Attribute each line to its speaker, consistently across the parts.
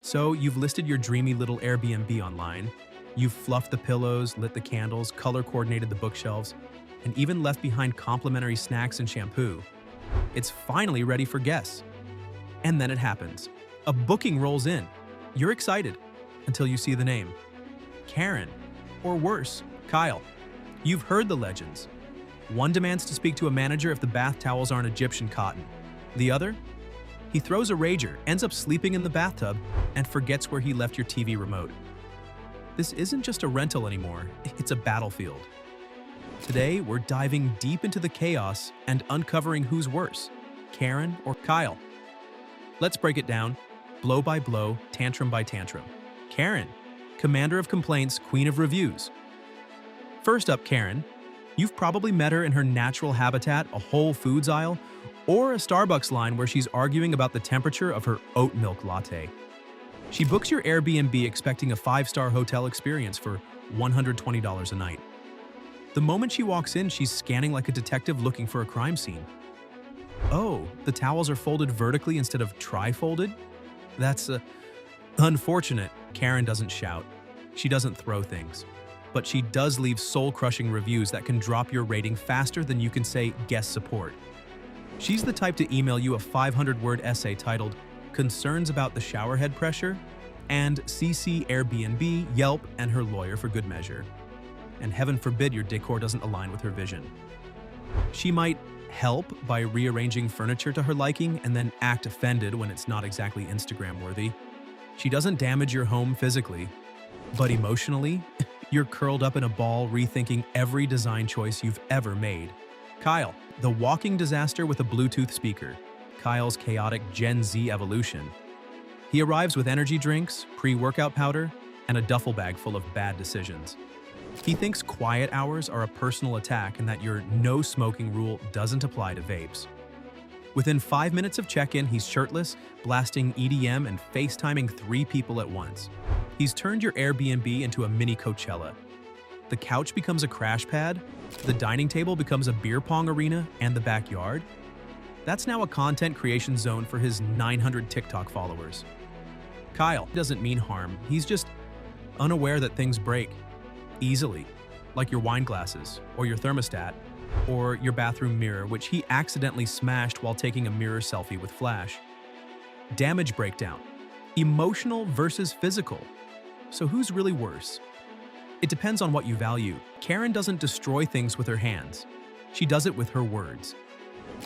Speaker 1: So you've listed your dreamy little Airbnb online. You've fluffed the pillows, lit the candles, color coordinated the bookshelves, and even left behind complimentary snacks and shampoo. It's finally ready for guests. And then it happens. A booking rolls in. You're excited until you see the name. Karen, or worse, Kyle. You've heard the legends. One demands to speak to a manager if the bath towels aren't Egyptian cotton. The other? He throws a rager, ends up sleeping in the bathtub, and forgets where he left your TV remote. This isn't just a rental anymore, it's a battlefield. Today, we're diving deep into the chaos and uncovering who's worse, Karen or Kyle. Let's break it down, blow by blow, tantrum by tantrum. Karen, commander of complaints, queen of reviews. First up, Karen. You've probably met her in her natural habitat, a Whole Foods aisle, or a Starbucks line where she's arguing about the temperature of her oat milk latte. She books your Airbnb expecting a 5-star hotel experience for $120 a night. The moment she walks in, she's scanning like a detective looking for a crime scene. Oh, the towels are folded vertically instead of tri-folded? That's unfortunate. Karen doesn't shout. She doesn't throw things. But she does leave soul-crushing reviews that can drop your rating faster than you can say guest support. She's the type to email you a 500-word essay titled Concerns About the Shower Head Pressure and CC Airbnb, Yelp, and her lawyer for good measure. And heaven forbid your decor doesn't align with her vision. She might help by rearranging furniture to her liking and then act offended when it's not exactly Instagram-worthy. She doesn't damage your home physically, but emotionally, you're curled up in a ball rethinking every design choice you've ever made. Kyle, the walking disaster with a Bluetooth speaker. Kyle's chaotic Gen Z evolution. He arrives with energy drinks, pre-workout powder, and a duffel bag full of bad decisions. He thinks quiet hours are a personal attack and that your no smoking rule doesn't apply to vapes. Within 5 minutes of check-in, he's shirtless, blasting EDM and FaceTiming 3 people at once. He's turned your Airbnb into a mini Coachella. The couch becomes a crash pad, the dining table becomes a beer pong arena, and the backyard? That's now a content creation zone for his 900 TikTok followers. Kyle doesn't mean harm, he's just unaware that things break easily, like your wine glasses, or your thermostat, or your bathroom mirror, which he accidentally smashed while taking a mirror selfie with Flash. Damage breakdown. Emotional versus physical. So who's really worse? It depends on what you value. Karen doesn't destroy things with her hands. She does it with her words.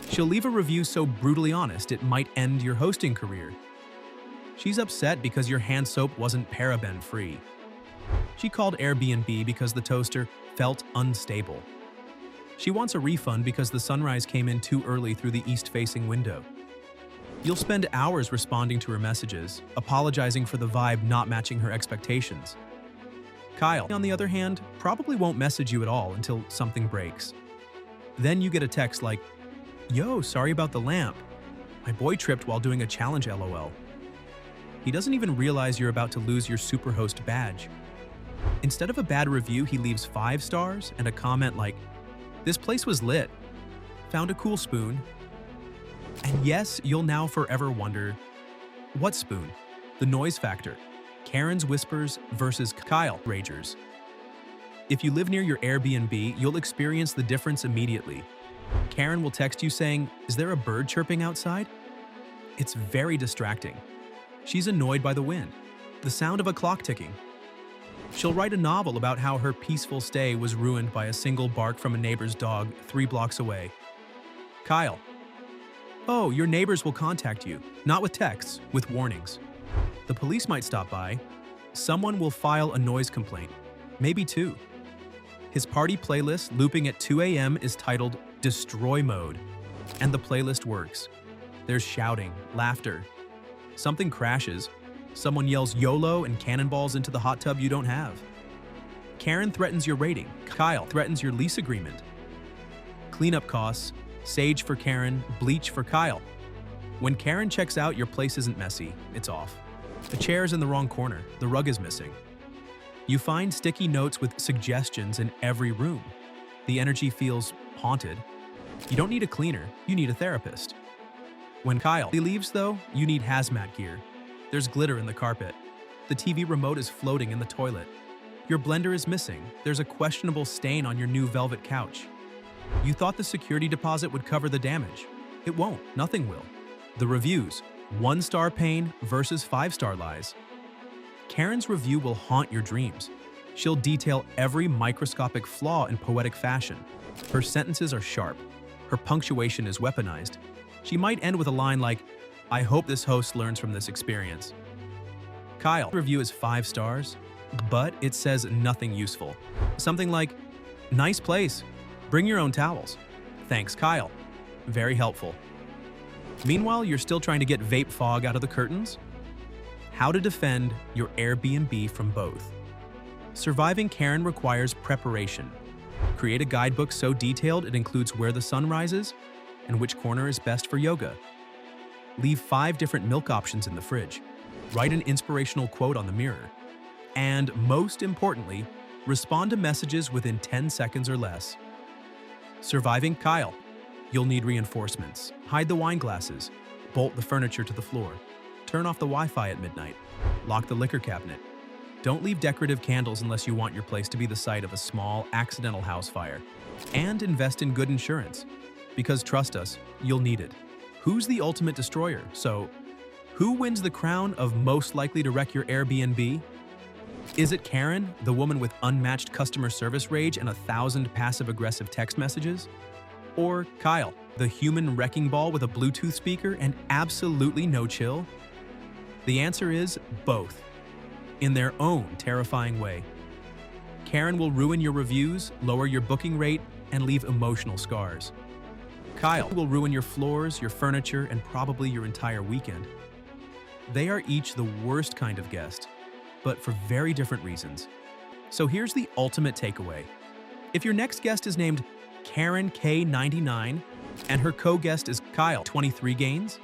Speaker 1: She'll leave a review so brutally honest it might end your hosting career. She's upset because your hand soap wasn't paraben-free. She called Airbnb because the toaster felt unstable. She wants a refund because the sunrise came in too early through the east-facing window. You'll spend hours responding to her messages, apologizing for the vibe not matching her expectations. Kyle, on the other hand, probably won't message you at all until something breaks. Then you get a text like, "Yo, sorry about the lamp. My boy tripped while doing a challenge LOL." He doesn't even realize you're about to lose your superhost badge. Instead of a bad review, he leaves 5 stars and a comment like, "This place was lit. Found a cool spoon." And yes, you'll now forever wonder, what spoon? The noise factor. Karen's whispers versus Kyle ragers. If you live near your Airbnb, you'll experience the difference immediately. Karen will text you saying, "Is there a bird chirping outside?" It's very distracting. She's annoyed by the wind, the sound of a clock ticking. She'll write a novel about how her peaceful stay was ruined by a single bark from a neighbor's dog 3 blocks away. Kyle. Oh, your neighbors will contact you, not with texts, with warnings. The police might stop by. Someone will file a noise complaint, maybe 2. His party playlist looping at 2 a.m. is titled Destroy Mode, and the playlist works. There's shouting, laughter. Something crashes. Someone yells YOLO and cannonballs into the hot tub you don't have. Karen threatens your rating. Kyle threatens your lease agreement. Cleanup costs. Sage for Karen, bleach for Kyle. When Karen checks out, your place isn't messy, it's off. The chair's in the wrong corner, the rug is missing. You find sticky notes with suggestions in every room. The energy feels haunted. You don't need a cleaner, you need a therapist. When Kyle leaves though, you need hazmat gear. There's glitter in the carpet. The TV remote is floating in the toilet. Your blender is missing. There's a questionable stain on your new velvet couch. You thought the security deposit would cover the damage. It won't. Nothing will. The reviews. 1-star pain versus 5-star lies. Karen's review will haunt your dreams. She'll detail every microscopic flaw in poetic fashion. Her sentences are sharp. Her punctuation is weaponized. She might end with a line like, "I hope this host learns from this experience." Kyle's review is 5 stars, but it says nothing useful. Something like, "Nice place. Bring your own towels. Thanks, Kyle. Very helpful." Meanwhile, you're still trying to get vape fog out of the curtains? How to defend your Airbnb from both. Surviving Karen requires preparation. Create a guidebook so detailed it includes where the sun rises and which corner is best for yoga. Leave 5 different milk options in the fridge. Write an inspirational quote on the mirror. And most importantly, respond to messages within 10 seconds or less. Surviving Kyle. You'll need reinforcements. Hide the wine glasses. Bolt the furniture to the floor. Turn off the Wi-Fi at midnight. Lock the liquor cabinet. Don't leave decorative candles unless you want your place to be the site of a small, accidental house fire. And invest in good insurance. Because trust us, you'll need it. Who's the ultimate destroyer? So, who wins the crown of most likely to wreck your Airbnb? Is it Karen, the woman with unmatched customer service rage and 1,000 passive-aggressive text messages? Or Kyle, the human wrecking ball with a Bluetooth speaker and absolutely no chill? The answer is both, in their own terrifying way. Karen will ruin your reviews, lower your booking rate, and leave emotional scars. Kyle will ruin your floors, your furniture, and probably your entire weekend. They are each the worst kind of guest, but for very different reasons. So here's the ultimate takeaway. If your next guest is named Karen K99 and her co-guest is Kyle 23 Gaines,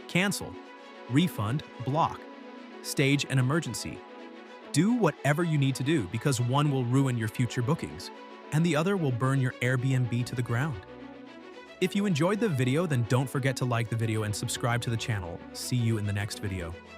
Speaker 1: cancel, refund, block, stage an emergency. Do whatever you need to do because one will ruin your future bookings and the other will burn your Airbnb to the ground. If you enjoyed the video, then don't forget to like the video and subscribe to the channel. See you in the next video.